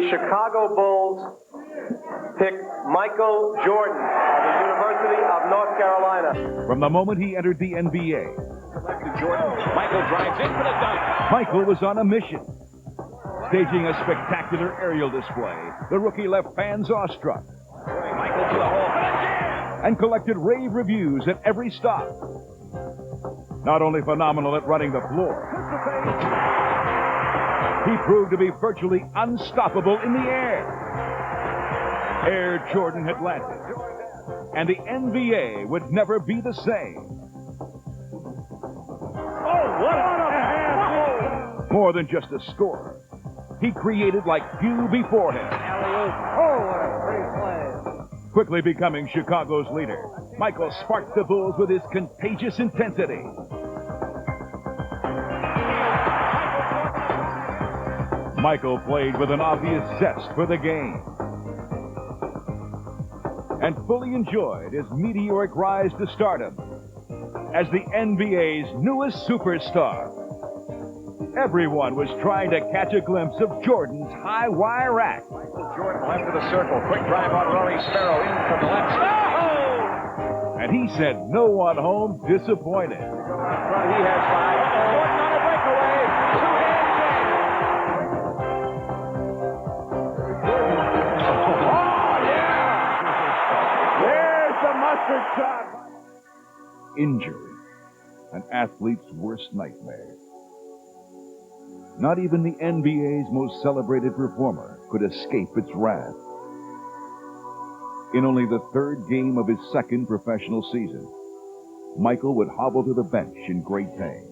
Chicago Bulls pick Michael Jordan of the University of North Carolina. From the moment he entered the NBA, Jordan. Michael drives in for the dunk. Michael was on a mission. Staging a spectacular aerial display, the rookie left fans awestruck Michael to the hole for the jam. and collected rave reviews at every stop. Not only phenomenal at running the floor, he proved to be virtually unstoppable in the air. Air Jordan had landed, and the NBA would never be the same. Oh, what a More than just a scorer, he created like few before him. Oh, what a great play. Quickly becoming Chicago's leader, Michael sparked the Bulls with his contagious intensity. Michael played with an obvious zest for the game and fully enjoyed his meteoric rise to stardom as the NBA's newest superstar. Everyone was trying to catch a glimpse of Jordan's high-wire act. Michael Jordan left of the circle. Quick drive on Rory Sparrow in from the left. Oh! And he sent no one home disappointed. He has 5. Jordan on a breakaway. Two-hand jam. Oh, yeah! There's the mustard shot. Injury, an athlete's worst nightmare. Not even the NBA's most celebrated performer could escape its wrath. In only the third game of his second professional season, Michael would hobble to the bench in great pain.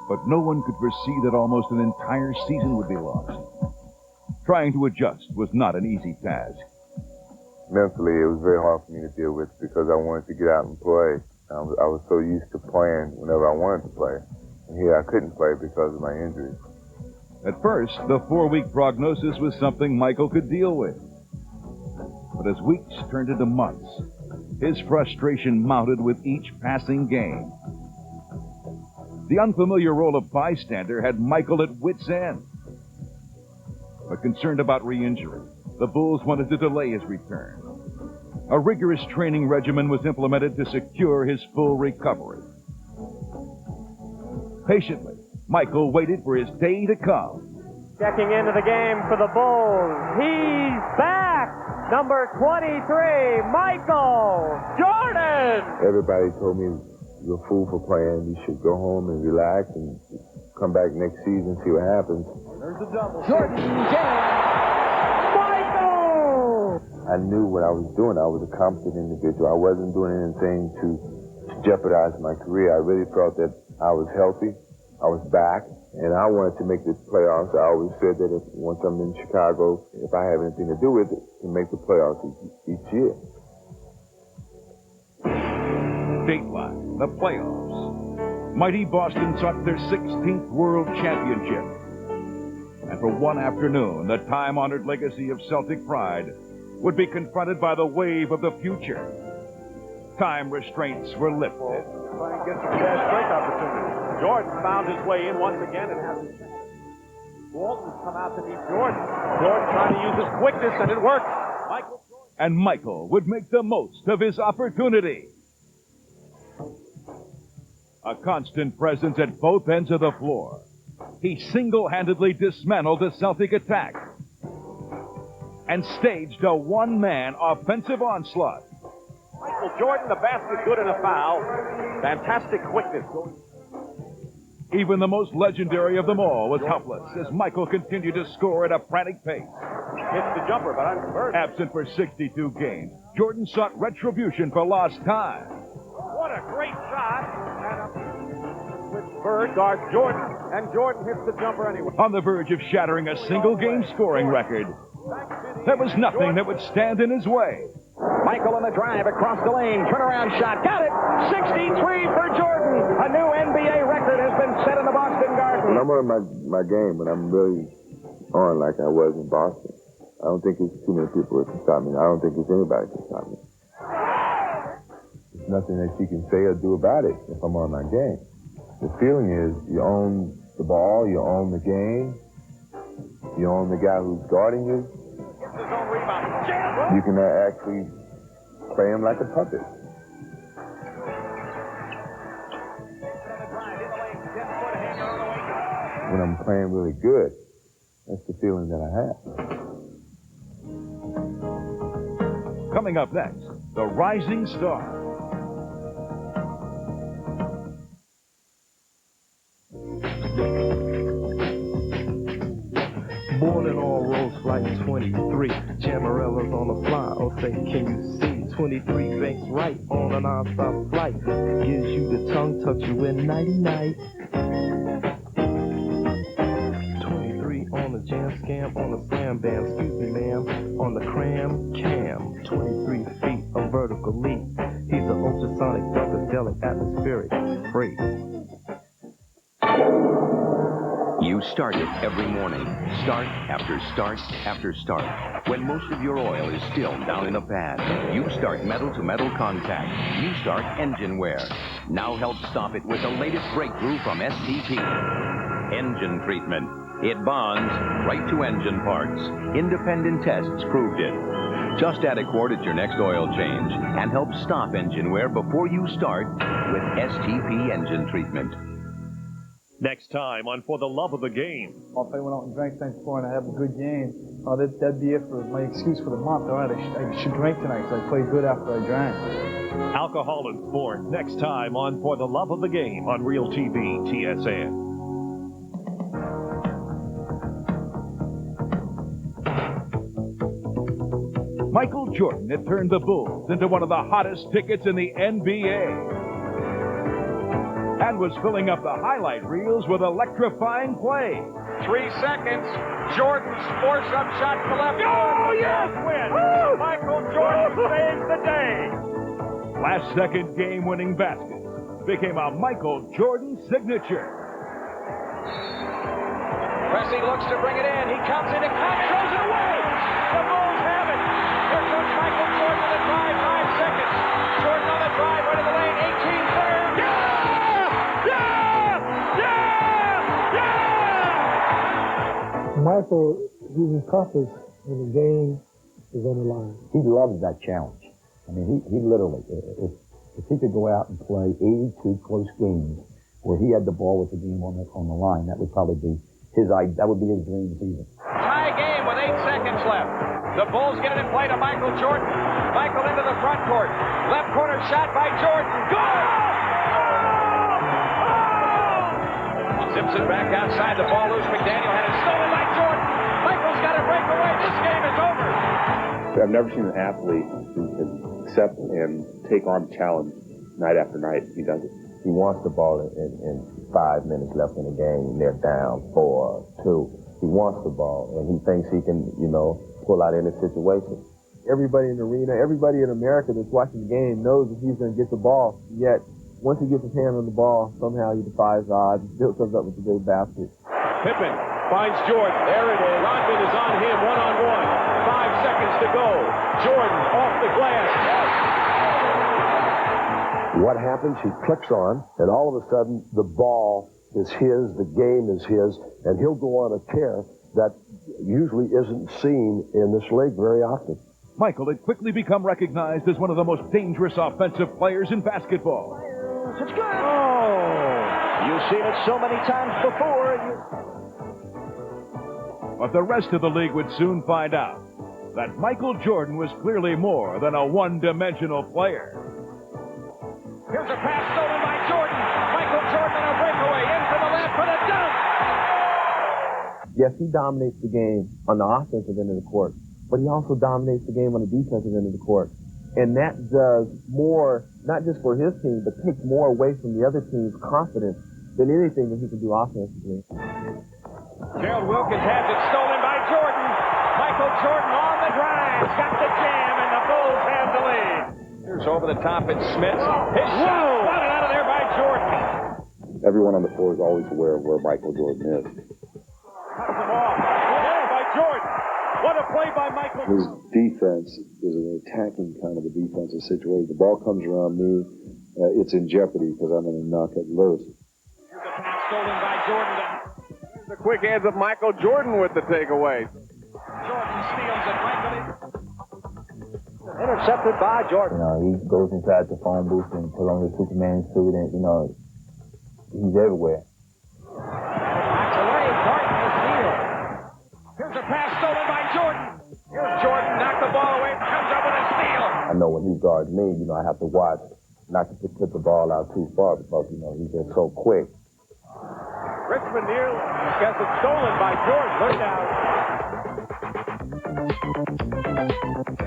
But no one could foresee that almost an entire season would be lost. Trying to adjust was not an easy task. Mentally, it was very hard for me to deal with because I wanted to get out and play. I was so used to playing whenever I wanted to play. And here I couldn't play because of my injury. At first, the 4-week prognosis was something Michael could deal with. But as weeks turned into months, his frustration mounted with each passing game. The unfamiliar role of bystander had Michael at wit's end. But concerned about re-injury, the Bulls wanted to delay his return. A rigorous training regimen was implemented to secure his full recovery. Patiently, Michael waited for his day to come. Checking into the game for the Bulls. He's back! Number 23, Michael Jordan! Everybody told me, you're a fool for playing. You should go home and relax and come back next season and see what happens. There's the double. Jordan jam. I knew what I was doing. I was a competent individual. I wasn't doing anything to jeopardize my career. I really felt that I was healthy. I was back, and I wanted to make the playoffs. I always said that once I'm in Chicago, if I have anything to do with it, to make the playoffs each year. Dateline, the playoffs. Mighty Boston sought their 16th World Championship. And for one afternoon, the time-honored legacy of Celtic pride would be confronted by the wave of the future. Time restraints were lifted. Trying to get some fast break opportunities. Jordan found his way in once again and has Walton's come out to meet Jordan. Jordan trying to use his quickness, and it worked. And Michael would make the most of his opportunity. A constant presence at both ends of the floor, he single-handedly dismantled the Celtic attack and staged a one-man offensive onslaught. Michael Jordan, the basket good and a foul. Fantastic quickness. Even the most legendary of them all was helpless as Michael continued to score at a frantic pace. Hits the jumper, but unconverted. Absent for 62 games, Jordan sought retribution for lost time. What a great shot. And Bird guards Jordan, and Jordan hits the jumper anyway. On the verge of shattering a single-game scoring record, there was nothing that would stand in his way. Michael on the drive across the lane. Turnaround shot. Got it. 63 for Jordan. A new NBA record has been set in the Boston Garden. When I'm on my game, when I'm really on like I was in Boston, I don't think there's too many people that can stop me. I don't think there's anybody that can stop me. There's nothing that you can say or do about it if I'm on my game. The feeling is you're on the ball, you own the game, you own the guy who's guarding you. You can actually play him like a puppet. When I'm playing really good, that's the feeling that I have. Coming up next, the rising star. Morning on Rose Flight 23. Jamarella's on the fly. Oh, say, can you see? 23 banks right on a non-stop flight. Gives you the tongue, tucks you in nighty-night. 23 on the jam scam, on the slam bam. Excuse me, ma'am. On the cram cam. 23 feet of vertical leap. He's an ultrasonic, psychedelic, atmospheric freak. You start it every morning. Start after start after start. When most of your oil is still down in a pad, you start metal-to-metal contact. You start engine wear. Now help stop it with the latest breakthrough from STP. Engine treatment. It bonds right to engine parts. Independent tests proved it. Just add a quart at your next oil change and help stop engine wear before you start with STP engine treatment. Next time on For the Love of the Game. If I went out and drank tonight before and I have a good game, that'd be it for my excuse for the month. All right, I should drink tonight because I played good after I drank. Alcohol and sport next time on For the Love of the Game on Real TV TSN. Michael Jordan had turned the Bulls into one of the hottest tickets in the NBA. And was filling up the highlight reels with electrifying play. 3 seconds. Jordan's force-up shot to left. Oh, yes! Win. Michael Jordan saves the day. Last-second game-winning baskets became a Michael Jordan signature. Pressey looks to bring it in. He comes in and throws it away. The Bulls have it. Here comes Michael Jordan on the drive. 5 seconds. Jordan on the drive. Right in the lane. 18 players. Michael, he's the toughest when the game is on the line. He loves that challenge. I mean, he literally, if he could go out and play 82 close games where he had the ball with the game on the line, that would probably be his dream season. Tie game with 8 seconds left. The Bulls get it in play to Michael Jordan. Michael into the front court. Left corner shot by Jordan. Goal! Zips it back outside. The ball loose. McDaniel had it stolen by Jordan. Michael's got to break away. This game is over. I've never seen an athlete who can accept and take on the challenge night after night. He does it. He wants the ball in 5 minutes left in the game, and they're down 4-2. He wants the ball, and he thinks he can, pull out any situation. Everybody in the arena, everybody in America that's watching the game knows that he's going to get the ball, yet once he gets his hand on the ball, somehow he defies odds and still comes up with the big basket. Pippen finds Jordan. There it is. Rodman is on him, one-on-one. 5 seconds to go. Jordan off the glass. What happens? He clicks on, and all of a sudden, the ball is his, the game is his, and he'll go on a tear that usually isn't seen in this league very often. Michael had quickly become recognized as one of the most dangerous offensive players in basketball. It's good. Oh, you've seen it so many times before. But the rest of the league would soon find out that Michael Jordan was clearly more than a one-dimensional player. Here's a pass stolen by Jordan. Michael Jordan on a breakaway. In for the left for the dunk. Yes, he dominates the game on the offensive end of the court, but he also dominates the game on the defensive end of the court. And that does more, not just for his team, but takes more away from the other team's confidence than anything that he can do offensively. Gerald Wilkins has it stolen by Jordan. Michael Jordan on the drive. Got the jam, and the Bulls have the lead. Here's over the top at Smith. His shot swatted out of there by Jordan. Everyone on the floor is always aware of where Michael Jordan is. Cuts him off. Yeah, by Jordan. What a play by Michael. His defense is an attacking kind of a defensive situation. The ball comes around me, it's in jeopardy because I'm going to knock it loose. Here's a pass stolen by Jordan. quick hands of Michael Jordan with the takeaway. Jordan steals it right to the... Intercepted by Jordan. You know, he goes inside the phone booth and puts on his Superman suit, and, you know, he's everywhere. Backs away, Jordan the steal. Here's a pass stolen by Jordan. Here's Jordan, knocked the ball away, comes up with a steal. I know when he guards me, you know, I have to watch not to put the ball out too far because, you know, he's just so quick. Richmond nearly gets it stolen by Jordan. Look out.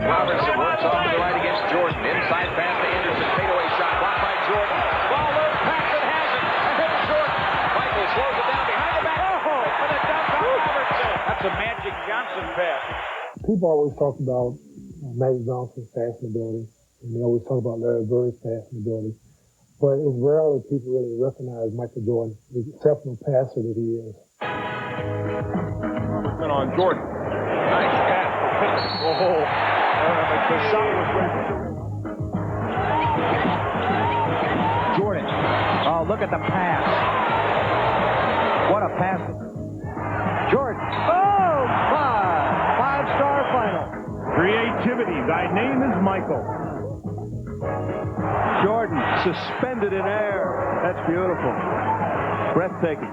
Robertson works off to the right against Jordan. Inside pass to Anderson. Fadeaway shot blocked by Jordan. Ball loose. Paxson has it. Ahead of Jordan. Michael slows it down behind the back. Oh, for the dunk by Robertson. That's a Magic Johnson pass. People always talk about Magic Johnson's passing ability, and they always talk about Larry Bird's passing ability. But it's rare that people really recognize Michael Jordan, the exceptional passer that he is. On Jordan. Nice pass. Oh, the shot was ready. Jordan. Oh, look at the pass. What a pass. Jordan. Oh, five-star final. Creativity. Thy name is Michael. Jordan suspended in air. That's beautiful. Breathtaking.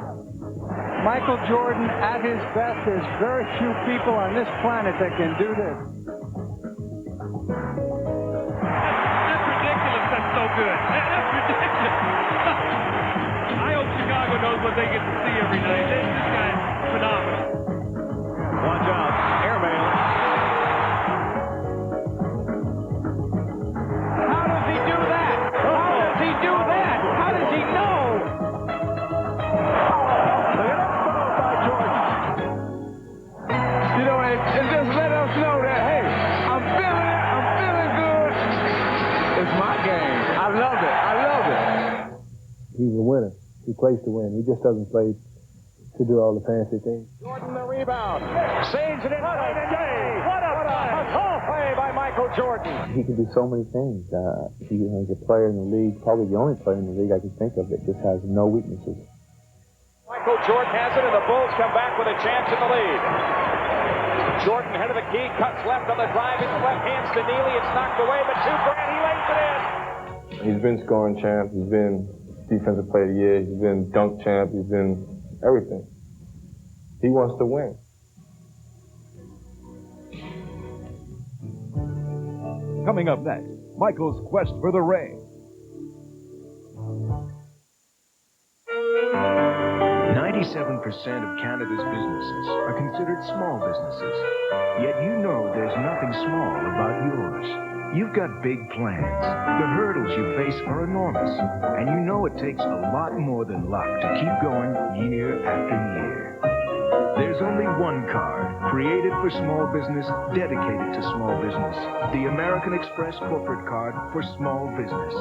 Michael Jordan at his best. There's very few people on this planet that can do this. That's ridiculous. That's so good. That's ridiculous. I hope Chicago knows what they get to see every night. This guy's phenomenal. Watch out. Airmail. How does he do that? How does he do that? How does he know? You know, and just let us know that, hey, I'm feeling good. It's my game. I love it. He's a winner. He plays to win. He just doesn't play to do all the fancy things. Jordan the rebound. Saves it in. What a tall play by Michael Jordan. He can do so many things. He's a player in the league, probably the only player in the league I can think of that just has no weaknesses. Michael Jordan has it, and the Bulls come back with a chance in the lead. Jordan, head of the key, cuts left on the drive. It's left hands to Neely. It's knocked away, but two Grant, he lays it in. He's been scoring champ. He's been defensive player of the year. He's been dunk champ. He's been everything. He wants to win. Coming up next, Michael's quest for the ring. 97% of Canada's businesses are considered small businesses. Yet you know there's nothing small about yours. You've got big plans. The hurdles you face are enormous. And you know it takes a lot more than luck to keep going year after year. There's only one card created for small business, dedicated to small business. The American Express Corporate Card for Small Business.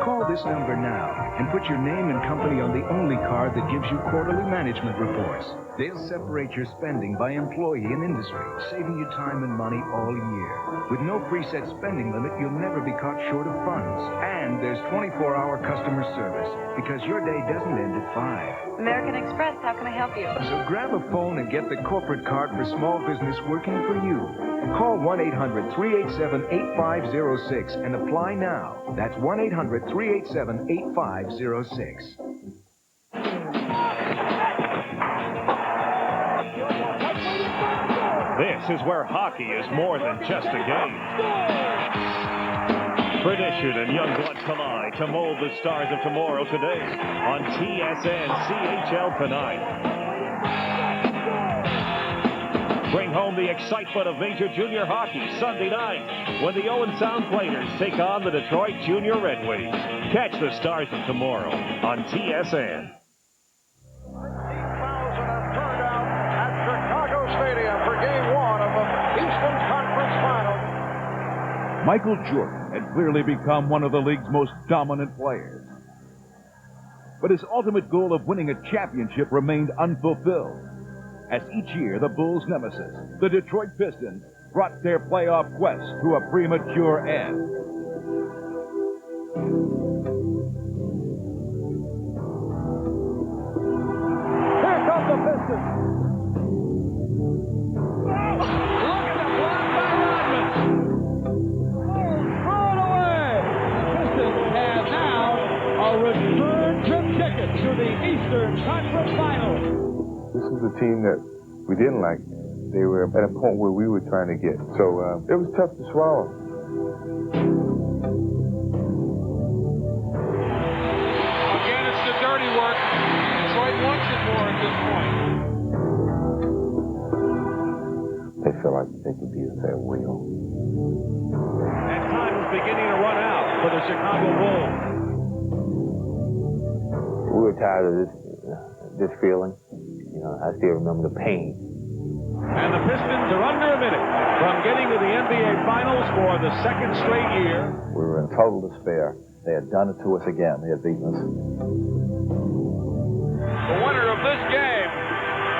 Call this number now and put your name and company on the only card that gives you quarterly management reports. They'll separate your spending by employee and industry, saving you time and money all year. With no preset spending limit, you'll never be caught short of funds. And there's 24-hour customer service, because your day doesn't end at 5. American Express, how can I help you? So grab a phone and get the corporate card for small business working for you. Call 1-800-387-8506 and apply now. That's 1-800-387-8506. This is where hockey is more than just a game. Tradition and young blood collide to mold the stars of tomorrow today on TSN CHL tonight. Bring home the excitement of Major Junior Hockey Sunday night when the Owen Sound Platers take on the Detroit Junior Red Wings. Catch the stars of tomorrow on TSN. Stadium for Game 1 of the Eastern Conference Final. Michael Jordan had clearly become one of the league's most dominant players. But his ultimate goal of winning a championship remained unfulfilled, as each year the Bulls' nemesis, the Detroit Pistons, brought their playoff quest to a premature end. Here comes the Pistons. Pistons. Look at the block by Rodman. Throw it away. Pistons have now a return trip ticket to the Eastern Conference Finals. This is a team that we didn't like. They were at a point where we were trying to get. So it was tough to swallow. Again, it's the dirty work. Detroit wants it more at this point. They feel like they can beat us at will. And time is beginning to run out for the Chicago Bulls. We were tired of this feeling. You know, I still remember the pain. And the Pistons are under a minute from getting to the NBA Finals for the second straight year. We were in total despair. They had done it to us again. They had beaten us. The winner of this game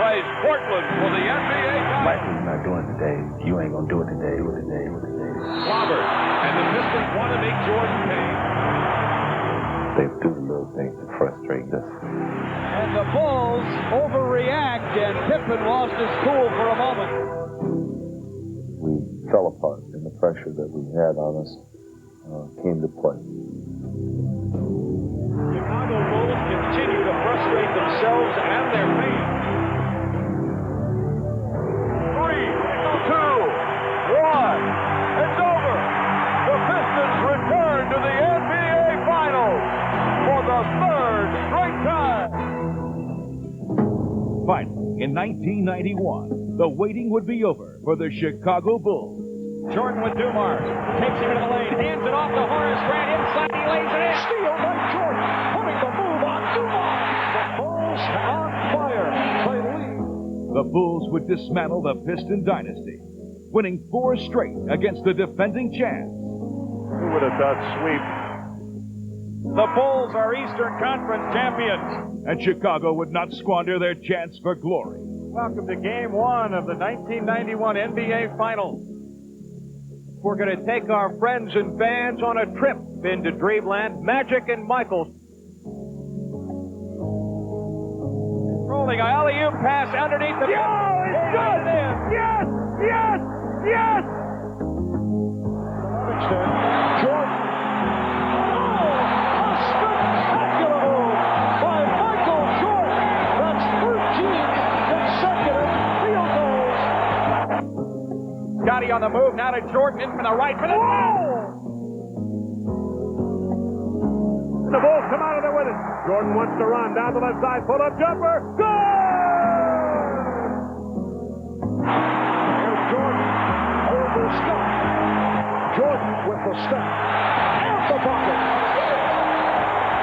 plays Portland for the NBA title. Michael, you're not doing it today. You ain't gonna do it today. Robert, and the Pistons want to make Jordan pay. They do the little things to frustrate us. And the Bulls overreact, and Pippen lost his cool for a moment. We fell apart, and the pressure that we had on us came to play. Chicago Bulls continue to frustrate themselves and their fans. 3, 2, 1. It's over. The Pistons return to the NBA Finals for the third straight time. Finally, in 1991, the waiting would be over for the Chicago Bulls. Jordan with Dumars. Takes him into the lane. Hands it off to Horace Grant. Inside, he lays it in. Steal by Jordan. Putting the move on Dumars. The Bulls on fire. They lead. The Bulls would dismantle the Piston dynasty, winning 4 straight against the defending champs. Who would have thought sweep? The Bulls are Eastern Conference champions. And Chicago would not squander their chance for glory. Welcome to Game 1 of the 1991 NBA Finals. We're going to take our friends and fans on a trip into Dreamland. Magic and Michael. Rolling a alley-oop pass underneath the... Oh, it's good! Yes! Yes! Yes! Jordan. Oh, a spectacular move by Michael Jordan. That's 13 consecutive field goals. Scotty on the move, now to Jordan, in from the right. The Bulls come out of there with it. Jordan wants to run down the left side, pull-up jumper. Good! Here's Jordan over Scott. Jordan with the step and the bucket.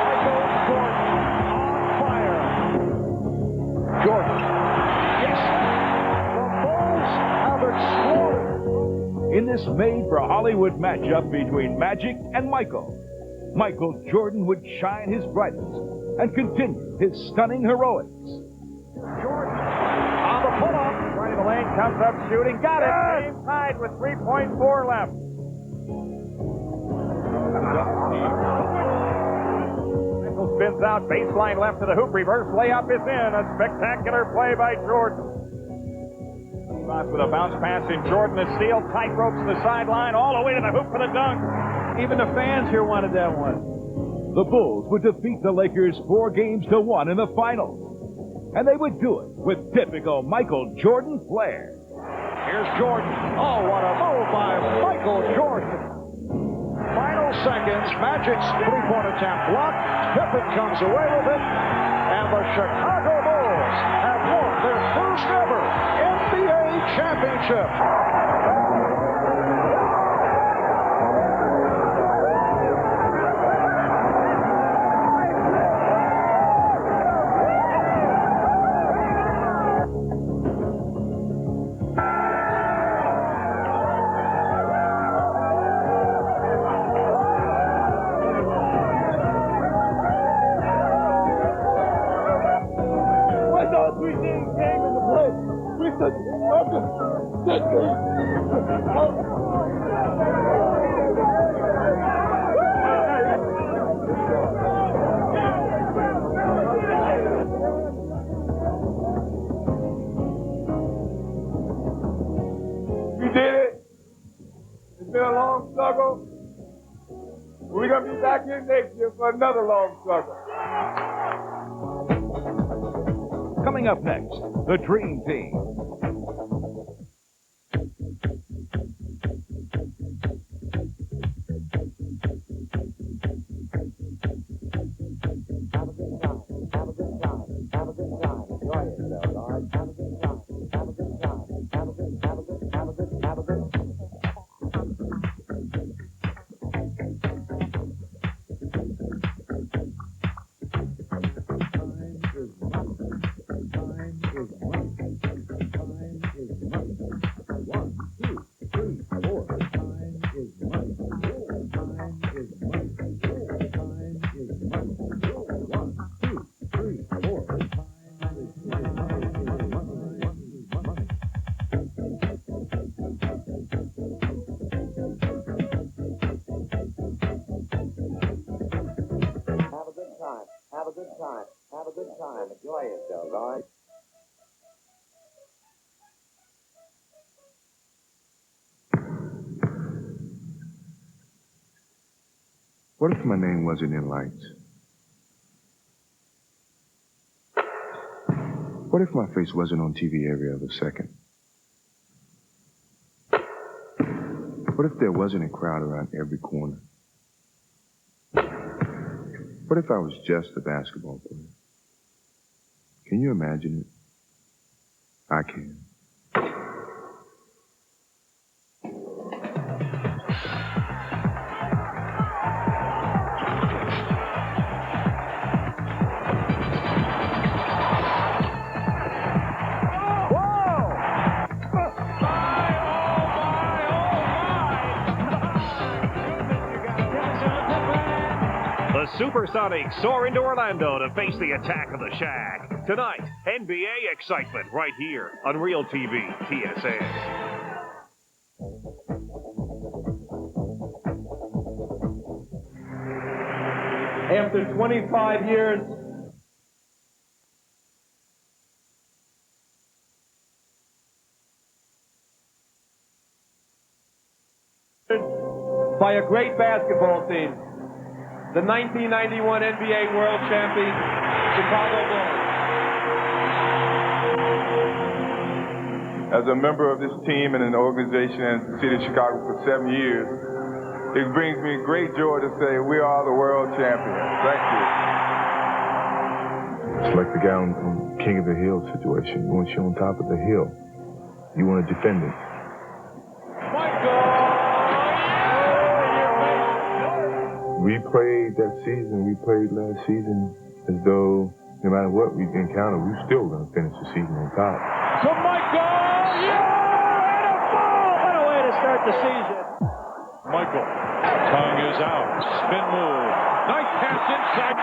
Michael Jordan on fire. Jordan. Yes. The Bulls have exploded. In this made-for-Hollywood matchup between Magic and Michael Jordan would shine his brightest and continue his stunning heroics. Jordan on the pull-up. Right in the lane, comes up shooting. Got it. Game tied with 3.4 left. Michael spins out. Baseline left to the hoop. Reverse layup is in. A spectacular play by Jordan. With a bounce pass in Jordan, the steal, tight ropes to the sideline, all the way to the hoop for the dunk. Even the fans here wanted that one. The Bulls would defeat the Lakers 4-1 in the finals. And they would do it with typical Michael Jordan flair. Here's Jordan. Oh, what a move by Michael Jordan. Final seconds, Magic's three-point attempt blocked. Pippen comes away with it. And the Chicago Bulls have won their first ever NBA championship. long struggle. We're going to be back here next year for another long struggle. Coming up next, the Dream Team. Enjoy yourself, all right? What if my name wasn't in lights? What if my face wasn't on TV every other second? What if there wasn't a crowd around every corner? What if I was just a basketball player? Can you imagine it? I can. Supersonics soar into Orlando to face the attack of the Shaq. Tonight, NBA excitement right here on Real TV TSN. After 25 years, by a great basketball team. The 1991 NBA World Champion, Chicago Bulls. As a member of this team and an organization in the city of Chicago for 7 years, it brings me great joy to say we are the world champions. Thank you. It's like the guy on King of the Hill situation. Once you're on top of the hill, you want to defend it. We played that season, we played last season as though no matter what we encountered, we were still going to finish the season on top. To Michael! Yeah! And a ball! What a way to start the season. Michael. Tongue is out. Spin move. Nice pass inside.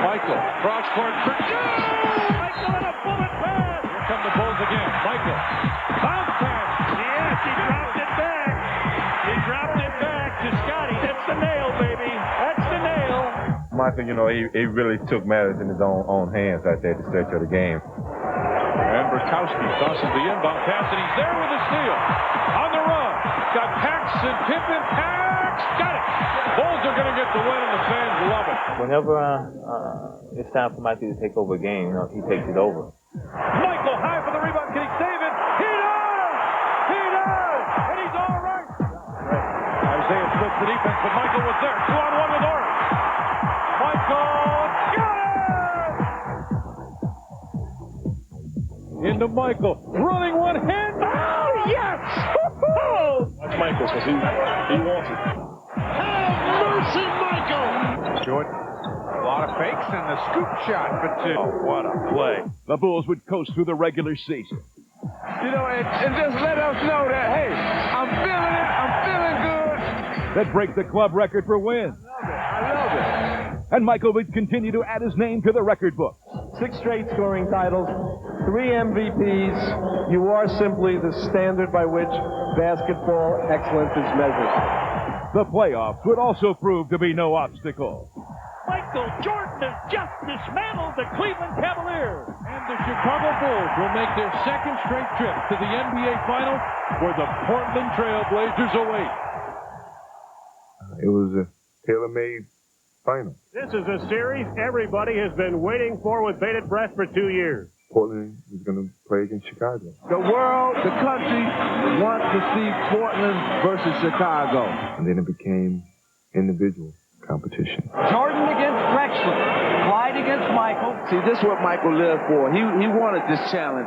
Michael. Cross court for Michael and a bullet pass. Here come the Bulls again. Michael. Bounce pass. Yes, he dropped it back. He dropped it back to Scotty. That's the nail, baby. That's the nail. Michael, you know, he really took matters in his own hands right there at the stretch of the game. And Burkowski tosses the inbound pass, and he's there with the steal. On the run. Got Paxson. Pippen. Pax. Got it. Bulls are going to get the win, and the fans love it. Whenever it's time for Mikey to take over a game, you know, he takes it over. Michael high for the rebound. Can he save it? He does! He does! And he's all right. Isaiah splits the defense, but Michael was there. 2-on-1 with Orange. Michael got it! Into Michael. Running one hand. Oh, yes! Oh! That's Michael, because he wants it. Have mercy, Michael! Jordan. A lot of fakes and the scoop shot for two. Oh, what a play. The Bulls would coast through the regular season. You know, and just let us know that, hey, I'm feeling it. I'm feeling good. That break the club record for wins. I love it. And Michael would continue to add his name to the record book. 6 straight scoring titles, 3 MVPs. You are simply the standard by which basketball excellence is measured. The playoffs would also prove to be no obstacle. Michael Jordan has just dismantled the Cleveland Cavaliers. And the Chicago Bulls will make their second straight trip to the NBA Finals, where the Portland Trail Blazers await. It was a tailor-made final. This is a series everybody has been waiting for with bated breath for 2 years. Portland was going to play against Chicago. The world, the country wants to see Portland versus Chicago. And then it became individual competition. Jordan against Drexler. Clyde against Michael. See, this is what Michael lived for. He wanted this challenge,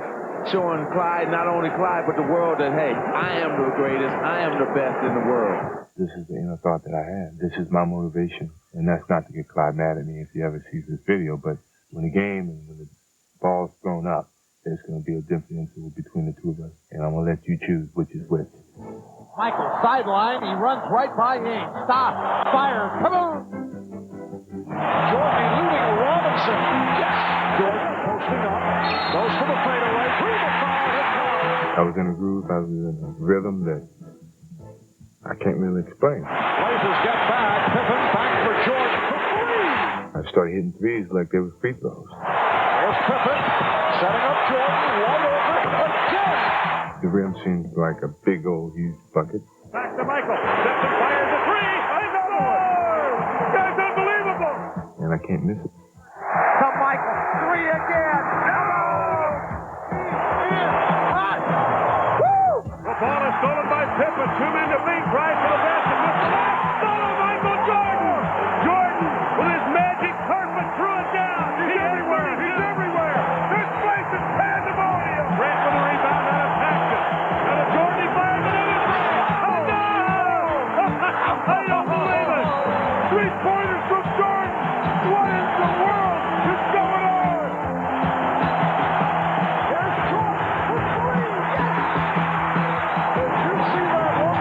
showing Clyde, not only Clyde, but the world that, hey, I am the greatest. I am the best in the world. This is the inner thought that I had. This is my motivation. And that's not to get Clyde mad at me if he ever sees this video, but when the game and when the ball's thrown up, there's going to be a differential between the two of us. And I'm going to let you choose which is which. Michael, sideline, he runs right by Ames. Stop, fire, kaboom! Jordan eluding Robinson. Yes! Jordan posting up, goes to the fadeaway, through the foul, hit foul. I was in a groove, I was in a rhythm that I can't really explain. Blazers get back, Pippen back for Jordan for three. I started hitting threes like they were free throws. There's Pippen, setting up Jordan, one over, again! The rim seemed like a big old huge bucket. Back to Michael. Simpson fires a three. He's on the board. That's unbelievable. And I can't miss it. To Michael, three again. Hello! Hot! Woo! The ball is stolen by Pippen. 2 men to beat. Drives to the basket. With the back. Follow Michael Jordan. Jordan with his magic carpet threw it down. He's everywhere. He's everywhere. This place is pandemonium. Grant for the rebound out of Paxton. Now to Jordan. He fires another three. Oh, no! I don't believe it. 3-pointers from Jordan. What in the world is going on? Here's Jordan for three. Yes! Did you see that one?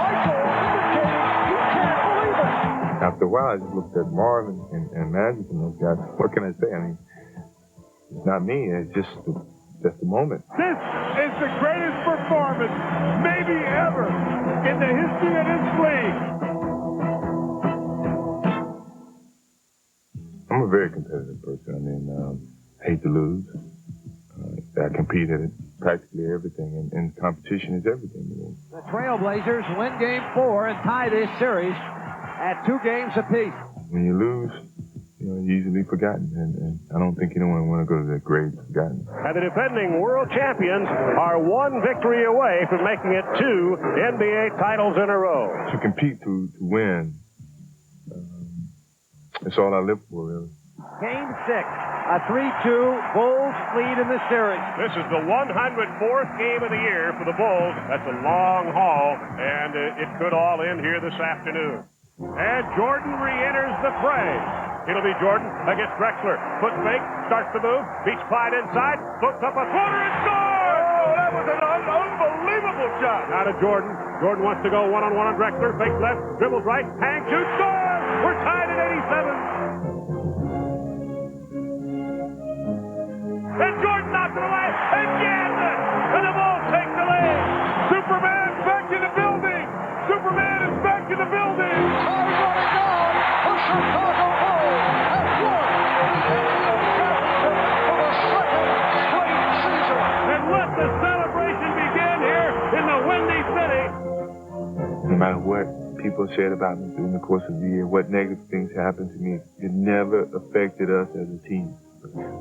Michael indicating he can't believe it. After a while, I just looked at Marv and Magic and those guys. What can I say? I mean, it's not me. It's just the moment. This is the greatest performance, maybe ever, in the history of this league. I'm a very competitive person. I mean, I hate to lose. I compete at practically everything, and competition is everything to me. The Trailblazers win Game 4 and tie this series at 2 games apiece. When you lose, you're easily forgotten, and I don't think anyone want to go to the grave forgotten. And the defending world champions are 1 victory away from making it 2 NBA titles in a row. To compete, to win, that's all I live for, really. Game 6, a 3-2 Bulls lead in the series. This is the 104th game of the year for the Bulls. That's a long haul, and it could all end here this afternoon. And Jordan re-enters the fray. It'll be Jordan against Drexler. Foot fake, starts to move, beats Clyde inside, puts up a floater and scores! Oh, that was an unbelievable shot. Now to Jordan. Jordan wants to go one-on-one on Drexler. Fakes left, dribbles right, hang, shoots, scores! We're tied at 87. And Jordan knocks it away again! And the Bulls take the lead. Superman's back in the building. Superman is back in the building. Time running down. The Chicago Bulls have won the NBA championship for the second straight season. And let the celebration begin here in the Windy City. No matter what people said about me during the course of the year, what negative things happened to me, it never affected us as a team.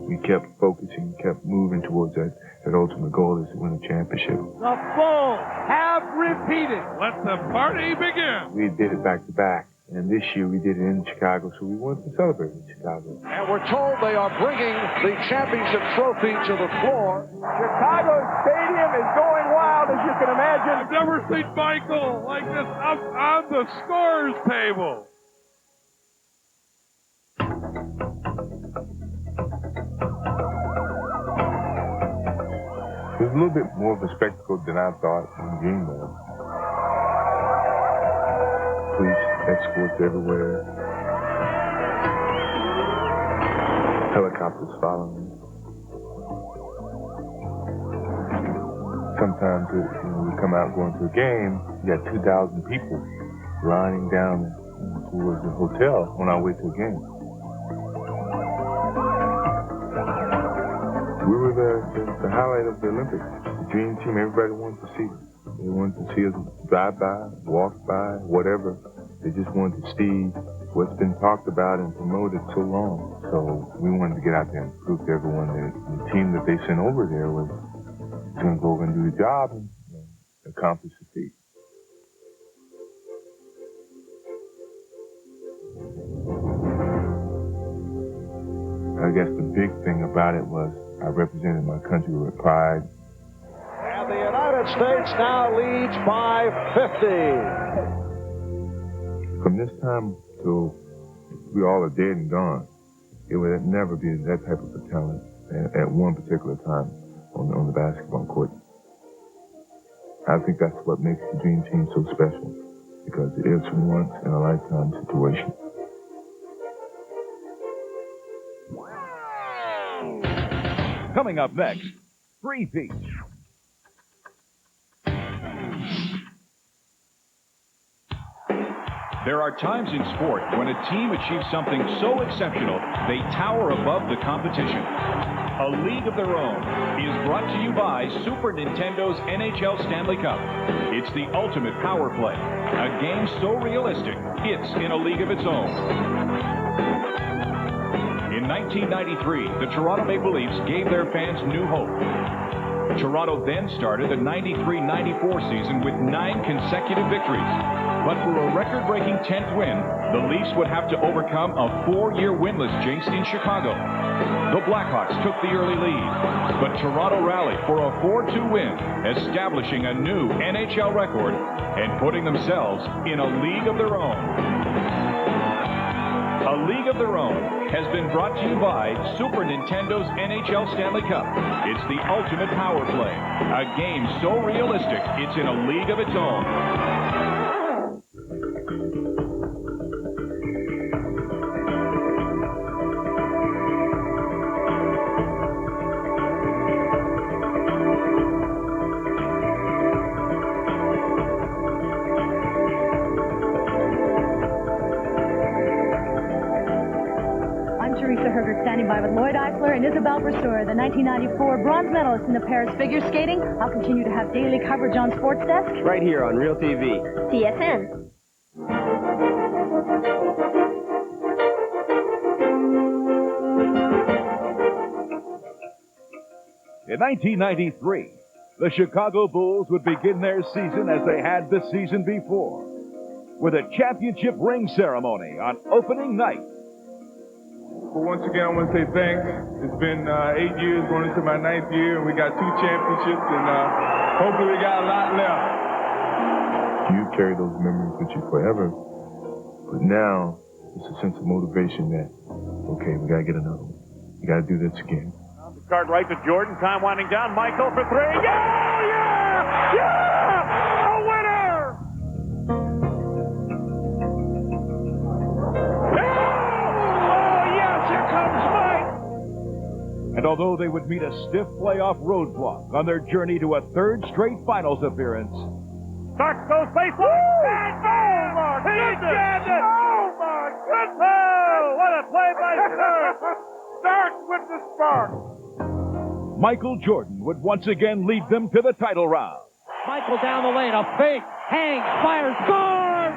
We kept focusing, kept moving towards that ultimate goal is to win a championship. The Bulls have repeated. Let the party begin. We did it back to back, and this year we did it in Chicago, so we wanted to celebrate in Chicago. And we're told they are bringing the championship trophy to the floor. Chicago Stadium is going wild, as you can imagine. I've never seen Michael like this up on the scores table. It was a little bit more of a spectacle than I thought and dreamed of. Police escorts everywhere. Helicopters following me. Sometimes we come out going to a game, you got 2,000 people lining down towards the hotel on our way to a game. We were the highlight of the Olympics. The dream team, everybody wanted to see us. They wanted to see us drive by, walk by, whatever. They just wanted to see what's been talked about and promoted so long. So we wanted to get out there and prove to everyone that the team that they sent over there was going to go over and do the job and accomplish the feat. I guess the big thing about it was I represented my country with pride. And the United States now leads by 50. From this time till we all are dead and gone, it would never be that type of a talent at one particular time on the basketball court. I think that's what makes the Dream Team so special, because it is a once-in-a-lifetime situation. Coming up next, three-peat. There are times in sport when a team achieves something so exceptional, they tower above the competition. A League of Their Own is brought to you by Super Nintendo's NHL Stanley Cup. It's the ultimate power play. A game so realistic, it's in a league of its own. In 1993, the Toronto Maple Leafs gave their fans new hope. Toronto then started the 93-94 season with 9 consecutive victories. But for a record-breaking 10th win, the Leafs would have to overcome a 4-year winless jinx in Chicago. The Blackhawks took the early lead, but Toronto rallied for a 4-2 win, establishing a new NHL record and putting themselves in a league of their own. A League of Their Own has been brought to you by Super Nintendo's NHL Stanley Cup. It's the ultimate power play. A game so realistic, it's in a league of its own. Standing by with Lloyd Eifler and Isabel Brasseur, the 1994 bronze medalists in the Paris figure skating. I'll continue to have daily coverage on Sports Desk. Right here on Real TV. TSN. In 1993, the Chicago Bulls would begin their season as they had the season before, with a championship ring ceremony on opening night. Well, once again, I want to say thanks. It's been 8 years, going into my 9th year, and we got 2 championships, and hopefully we got a lot left. You carry those memories with you forever, but now it's a sense of motivation that, okay, we got to get another one. We got to do this again. The card right to Jordan. Time winding down. Michael for 3. Yeah! Yeah! Yeah! A winner! And although they would meet a stiff playoff roadblock on their journey to a 3rd straight finals appearance, Starks goes baseline. Oh, my goodness! Oh, my goodness! Oh, what a play by Starks! Starks with the spark. Michael Jordan would once again lead them to the title round. Michael down the lane, a fake, hangs, fires, scores!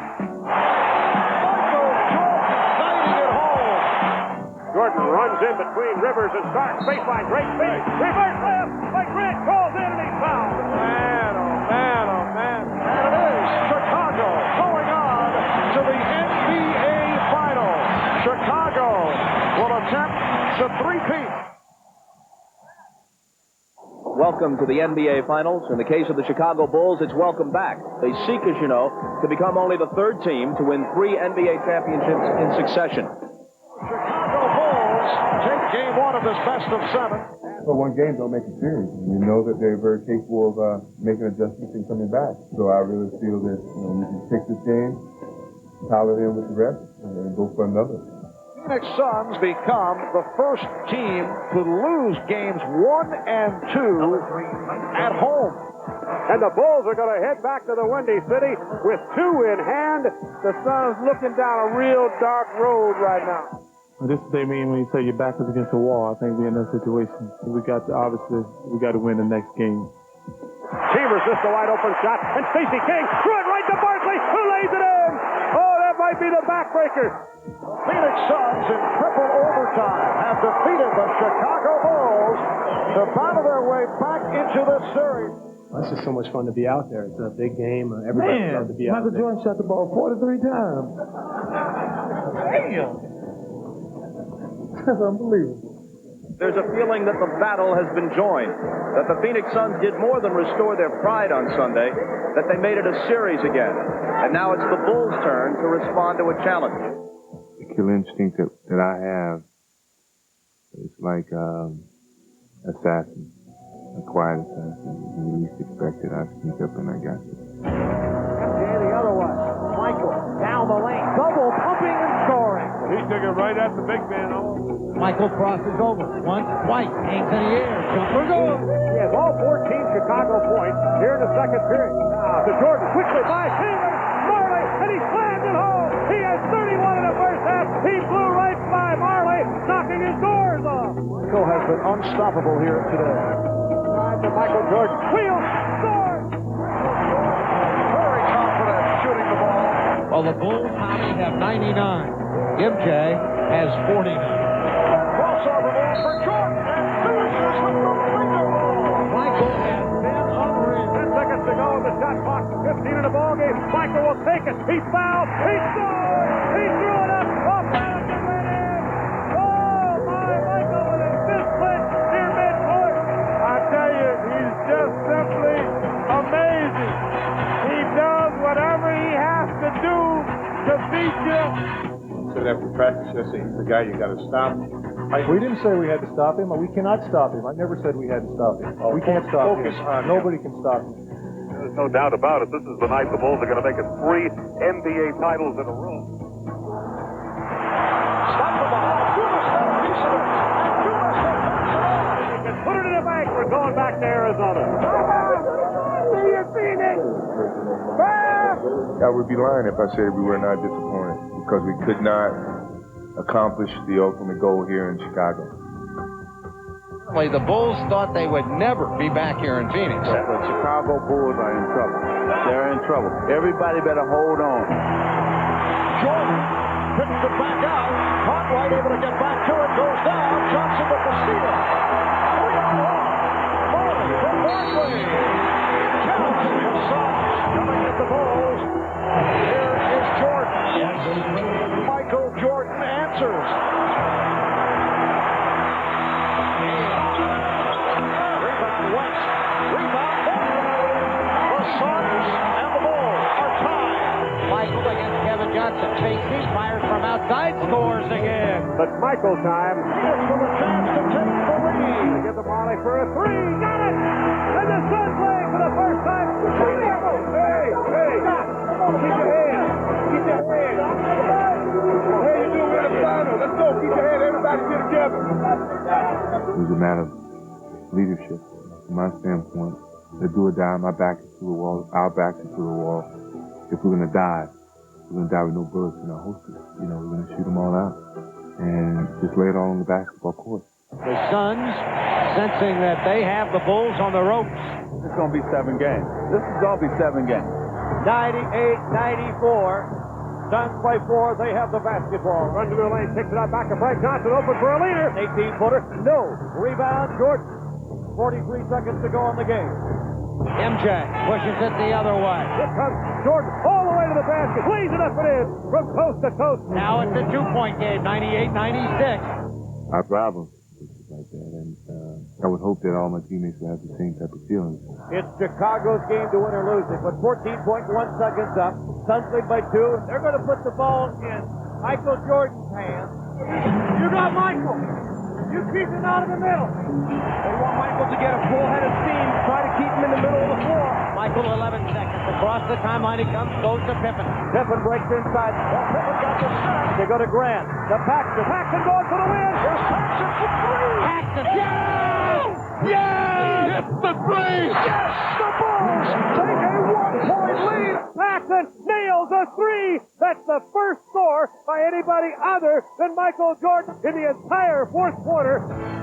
Jordan runs in between Rivers and Starks. Baseline, great speed. Reverse left by Grant. Calls in and he's fouled. Man, oh man, oh man. And it is Chicago going on to the NBA Finals. Chicago will attempt the three-peat. Welcome to the NBA Finals. In the case of the Chicago Bulls, it's welcome back. They seek, as you know, to become only the 3rd team to win 3 NBA championships in succession. Chicago Bulls take game 1 of this best of 7. But one game don't make a series. We know that they're very capable of making adjustments and coming back. So I really feel that we can take this game, pile it in with the rest, and go for another. Phoenix Suns become the first team to lose games 1 and 2 at home. And the Bulls are going to head back to the Windy City with 2 in hand. The Suns looking down a real dark road right now. This is what they mean when you say your back is against the wall. I think we're in that situation. We got to win the next game. Chambers missed a wide open shot, and Stacey King threw it right to Barkley, who lays it in. Oh, that be the backbreaker. Phoenix Suns in triple overtime have defeated the Chicago Bulls to battle their way back into this series. It's just so much fun to be out there. It's a big game. Everybody loves to be out there. Michael Jordan shot the ball 43 times. Damn! That's unbelievable. There's a feeling that the battle has been joined, that the Phoenix Suns did more than restore their pride on Sunday, that they made it a series again. And now it's the Bulls' turn to respond to a challenge. The killer instinct that I have is like assassin. A quiet assassin. When you least expect it, I sneak up and I got you. MJ the other way. Michael down the lane. Double pumping and scoring. He took it right at the big man. Michael crosses over. Once, twice. Hangs in the air. Jumper goes. He has all 14 Chicago points here in the second period. Now to Jordan. Quickly by Taylor. Marley. And he slammed it home. He has 31 in the first half. He flew right by Marley, knocking his doors off. Michael has been unstoppable here today. To Michael Jordan. Wheel, score! Very confident shooting the ball. Well, the Bulls, Tommy, have 99. MJ has 49. Crossover ball for Jordan. And finishes with the finger ball. Michael has been unreal. 10 seconds to go in the shot clock. 15 in the ball game. Michael will take it. He's fouled. He scored. He threw it up. Off balance and went in. Oh, my Michael with a fist clinch near midcourt. I tell you, he's just simply amazing. He does whatever he has to do to beat you. Said after practice yesterday, he's the guy you got to stop. We didn't say we had to stop him. We cannot stop him. I never said we had to stop him. We can't stop him. Nobody can stop him. There's no doubt about it. This is the night the Bulls are going to make it 3 NBA titles in a row. Stop the ball. They can put it in the bank. We're going back to Arizona. I would be lying if I said we were not disappointed because we could not accomplish the ultimate goal here in Chicago. The Bulls thought they would never be back here in Phoenix. The Chicago Bulls are in trouble. They're in trouble. Everybody better hold on. Jordan picks it back out. Cartwright able to get back to it. Goes down. Johnson with the steal. 3-on-1. Marley from Barkley. Counts the Suns coming at the Bulls. Here is Jordan. Michael Jordan answers. Rebound West. Rebound Ball. The Suns and the Bulls are tied. Michael against Kevin Johnson. Facey fires from outside, scores again. But Michael time. This with a chance to take the lead. They give the Marley for a 3. Got it! And the Suns playing for the first time. Hey! Stop! Keep your head. Keep your head. Hey, you do win the final. Let's go. Keep your head. Everybody get together. It was a matter of leadership. From my standpoint, the do or die, my back is to the wall, our backs is to the wall. If we're going to die, we're going to die with no bullets in our holsters. We're going to shoot them all out and just lay it all on the basketball court. The Suns, sensing that they have the Bulls on the ropes. It's going to be 7 games. This is going to be 7 games. 98-94. Suns play 4. They have the basketball. Runs into the lane, kicks it out back to Frank Johnson. Open for a leader. 18-footer. No. Rebound, Jordan. 43 seconds to go in the game. MJ pushes it the other way. Here comes Jordan all the way to the basket. Lays it up and in from coast to coast. Now it's a 2-point game, 98-96. Our problems like that, and I would hope that all my teammates would have the same type of feelings. It's Chicago's game to win or lose it, but 14.1 seconds up. Suns lead by 2. They're going to put the ball in Michael Jordan's hands. You got Michael. You keep him out of the middle. They want Michael to get a full head of steam. Try to keep him in the middle of the floor. Michael, 11 seconds. Across the timeline he comes, goes to Pippen. Pippen breaks inside. Well, Pippen got the snap. They go to Grant. To Paxson. Paxson going for the win. Here's Paxson for 3. Paxson. Yes! Yes! Hits the 3. Yes! The Bulls take a 1-point lead. Paxson nails a 3. That's the first score by anybody other than Michael Jordan in the entire fourth quarter.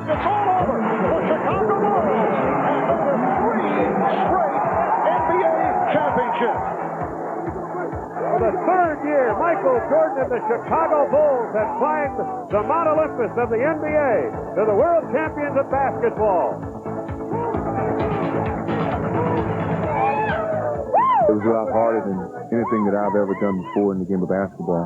It's all over. The Chicago Bulls have won 3 straight NBA championships. For the third year, Michael Jordan and the Chicago Bulls have climbed the Mount Olympus of the NBA to the world champions of basketball. It was a lot harder than anything that I've ever done before in the game of basketball.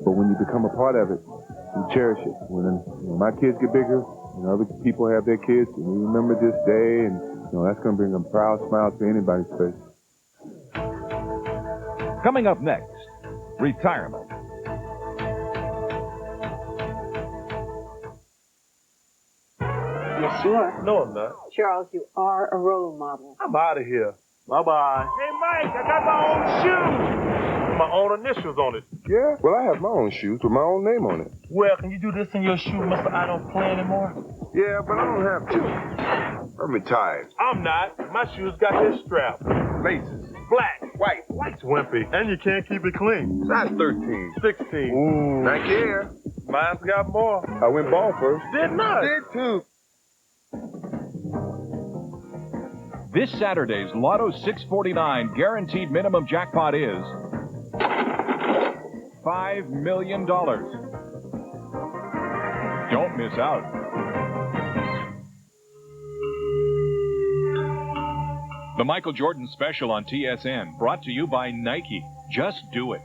But when you become a part of it, you cherish it. When my kids get bigger and other people have their kids, and we remember this day, and that's going to bring a proud smile to anybody's face. Coming up next, retirement. Yes, you are. No, I'm not. Charles, you are a role model. I'm out of here. Bye-bye. Hey, Mike, I got my own shoes. My own initials on it. Yeah? Well, I have my own shoes with my own name on it. Well, can you do this in your shoe, Mr. I don't play anymore? Yeah, but I don't have to. I'm retired. I'm not. My shoes got this strap. Laces. Black. White. White's wimpy. And you can't keep it clean. Size 13. 16. Ooh. Nike Air. Mine's got more. I went ball first. Did not. Did too. This Saturday's Lotto 649 guaranteed minimum jackpot is $5 million. Don't miss out. The Michael Jordan Special on TSN, brought to you by Nike. Just do it.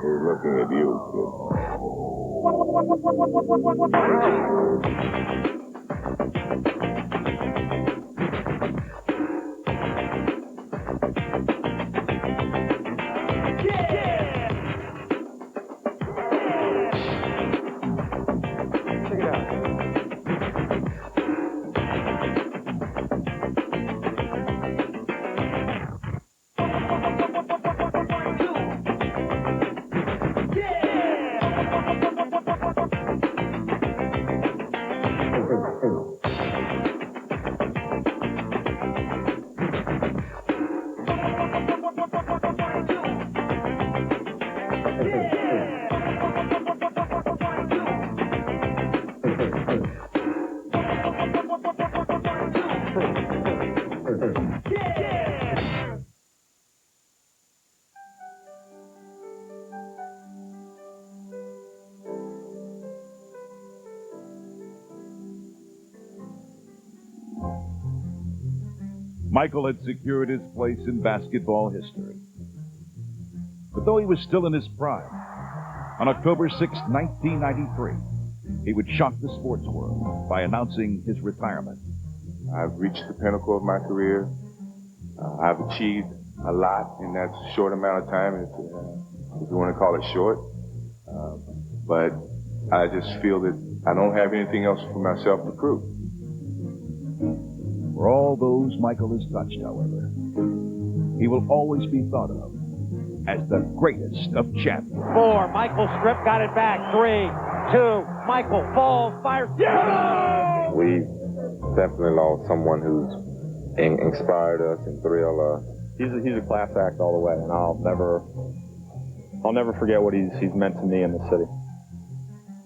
He's looking at you, kid. Michael had secured his place in basketball history. But though he was still in his prime, on October 6, 1993, he would shock the sports world by announcing his retirement. I've reached the pinnacle of my career. I've achieved a lot in that short amount of time, if you want to call it short. But I just feel that I don't have anything else for myself to prove. For all those Michael has touched, however, he will always be thought of as the greatest of champions. 4, Michael Strip got it back. 3, 2, Michael falls, fires. Yeah! We definitely lost someone who's inspired us and thrilled us. He's a class act all the way, and I'll never forget what he's meant to me in the city.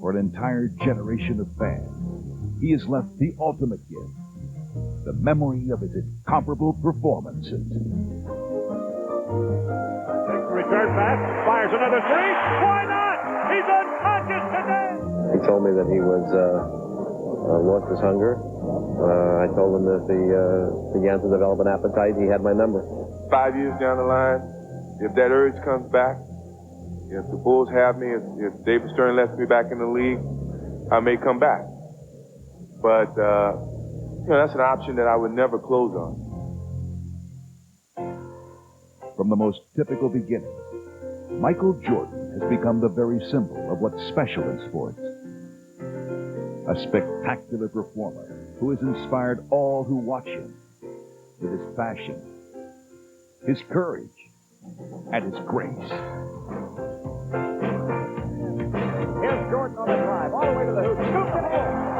For an entire generation of fans, he has left the ultimate gift, the memory of his incomparable performances. Return pass, fires another 3. Why not? He's unconscious today. He told me that he was lost his hunger. I told him that if he began to develop an appetite, he had my number. 5 years down the line, if that urge comes back, if the Bulls have me, if David Stern lets me back in the league, I may come back. But that's an option that I would never close on. From the most typical beginnings, Michael Jordan has become the very symbol of what's special in sports. A spectacular performer who has inspired all who watch him with his passion, his courage, and his grace. Here's Jordan on the drive, all the way to the hoop. Scoops it in.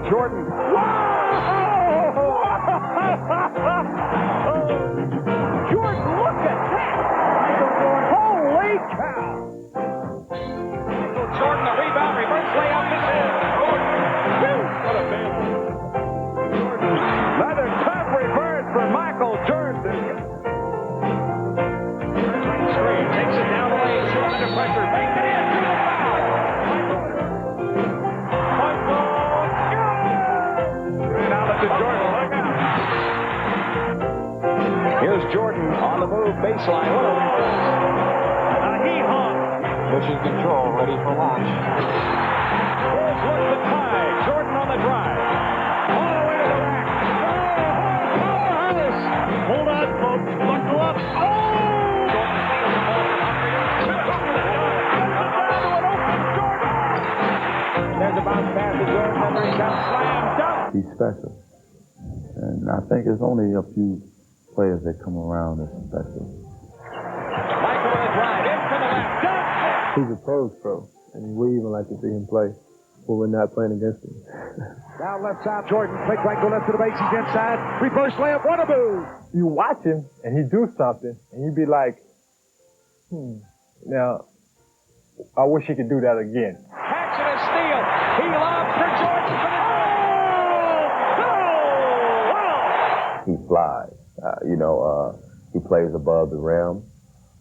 Jordan. Jordan, look at that! Holy cow! Jordan, the rebound, reverse baseline. What a reverse. Mission control, ready for launch. Bulls look to tie. Jordan on the drive. All the way to the rack. Oh, powerhouse. Hold on, folks. Buckle up. There's a bounce pass to Jordan. Then he comes slam dunk. He's special. And I think there's only a few players that come around that's special. Michael with a drive. In from the left. Dunk. He's a pro's pro. I mean, we even like to see him play when we're not playing against him. Down left side, Jordan. Quick right, go left to the base. He's inside. Reverse layup. What a move. You watch him, and he do something, and you be like, now, I wish he could do that again. Hacks and a steal. He lobs for Jordan for the He flies. He plays above the rim.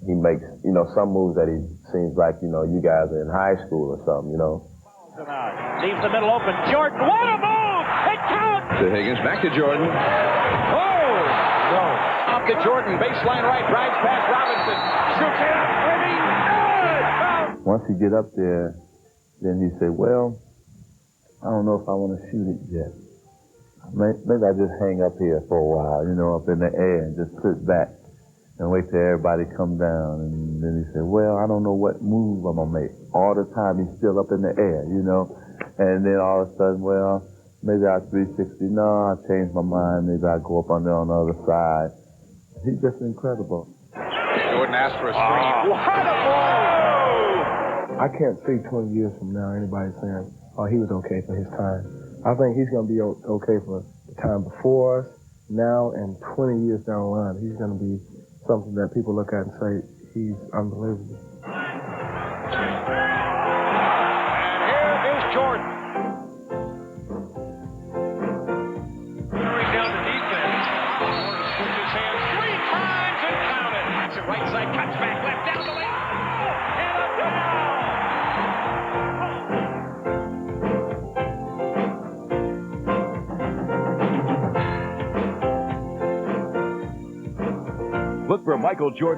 He makes, some moves that he seems like, you guys are in high school or something, Leaves the middle open. Jordan, what a move! It counts! To Higgins, back to Jordan. Oh! No. Up to Jordan, baseline right, drives past Robinson. Shoots it up, winning. Good! Once he get up there, then he say, well, I don't know if I want to shoot it yet. Maybe I just hang up here for a while, up in the air and just sit back and wait till everybody come down. And then he said, well, I don't know what move I'm going to make. All the time he's still up in the air, And then all of a sudden, well, maybe I'll 360. No, I changed my mind. Maybe I'll go up on the other side. He's just incredible. Jordan asked for a screen. What a ball! I can't see 20 years from now anybody saying, oh, he was okay for his time. I think he's going to be okay for the time before us, now, and 20 years down the line. He's going to be something that people look at and say, he's unbelievable. And here is Jordan. Throwing down the defense. Warner switches hands 3 times and counted. To right side, cuts back left down the lane. And a foul! Look for Michael Jordan.